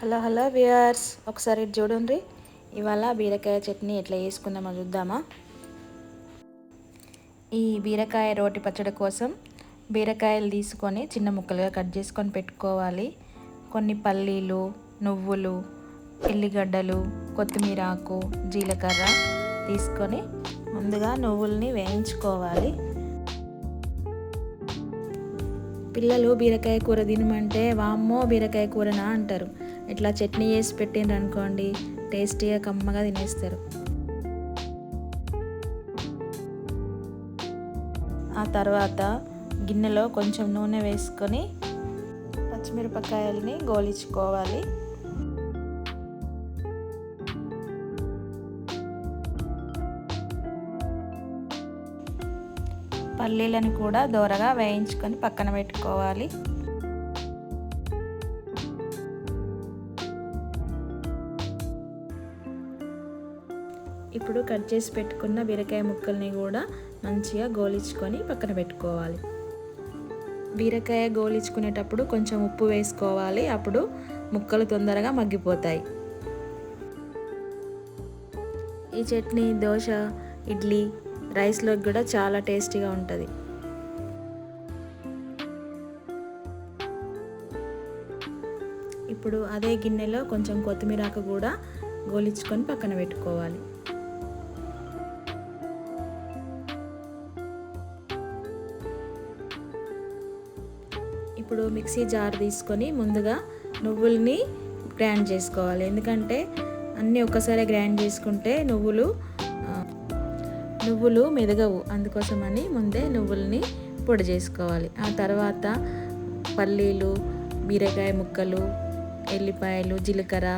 Hello viewers, ఒకసారి చూడండి. ఇవాళ బీరకాయ చట్నీ ఎట్లా చేసుకుందామో చూద్దామా. ఈ బీరకాయ రోటి పచ్చడి కోసం బీరకాయలు తీసుకొని చిన్న ముక్కలుగా కట్ చేసుకొని పెట్టుకోవాలి. కొన్ని పల్లీలు, నువ్వులు, ఎల్లిగడ్డలు, కొత్తిమీర ఆకు, జీలకర్ర తీసుకొని ముందుగా నువ్వుల్ని వేయించుకోవాలి. పిల్లలు బీరకాయ కూర తినమంటే వామ్మో బీరకాయ కూరనా అంటారు. ఇట్లా చట్నీ వేసి పెట్టిండ్రు అనుకోండి, టేస్టీగా కమ్మగా తినేస్తారు. ఆ తర్వాత గిన్నెలో కొంచెం నూనె వేసుకొని పచ్చిమిరపకాయలని గోలించుకోవాలి. పల్లీలను కూడా దోరగా వేయించుకొని పక్కన పెట్టుకోవాలి. ఇప్పుడు కట్ చేసి పెట్టుకున్న బీరకాయ ముక్కల్ని కూడా మంచిగా గోలించుకొని పక్కన పెట్టుకోవాలి. బీరకాయ గోలించుకునేటప్పుడు కొంచెం ఉప్పు వేసుకోవాలి, అప్పుడు ముక్కలు తొందరగా మగ్గిపోతాయి. ఈ చట్నీ దోశ, ఇడ్లీ, రైస్లోకి కూడా చాలా టేస్టీగా ఉంటుంది. ఇప్పుడు అదే గిన్నెలో కొంచెం కొత్తిమీర ఆకు కూడా గోలించుకొని పక్కన పెట్టుకోవాలి. ఇప్పుడు మిక్సీ జార్ తీసుకొని ముందుగా నువ్వుల్ని గ్రైండ్ చేసుకోవాలి. ఎందుకంటే అన్నీ ఒక్కసారి గ్రైండ్ చేసుకుంటే నువ్వులు మెదగవు, అందుకోసమని ముందే నువ్వుల్ని పొడి చేసుకోవాలి. ఆ తర్వాత పల్లీలు, బీరకాయ ముక్కలు, ఎల్లిపాయలు, జీలకర్ర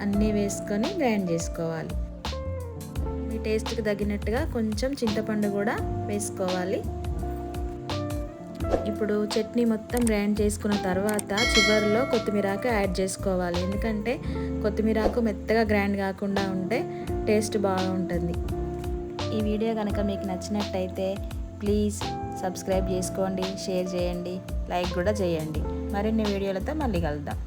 అన్నీ వేసుకొని గ్రైండ్ చేసుకోవాలి. మీ టేస్ట్కి తగినట్టుగా కొంచెం చింతపండు కూడా వేసుకోవాలి. ఇప్పుడు చట్నీ మొత్తం గ్రైండ్ చేసుకున్న తర్వాత చివరిలో కొత్తిమీరాకు యాడ్ చేసుకోవాలి. ఎందుకంటే కొత్తిమీరాకు మెత్తగా గ్రైండ్ కాకుండా ఉంటే టేస్ట్ బాగుంటుంది. ఈ వీడియో కనుక మీకు నచ్చినట్టయితే ప్లీజ్ సబ్స్క్రైబ్ చేసుకోండి, షేర్ చేయండి, లైక్ కూడా చేయండి. మరిన్ని వీడియోలతో మళ్ళీ కలుద్దాం.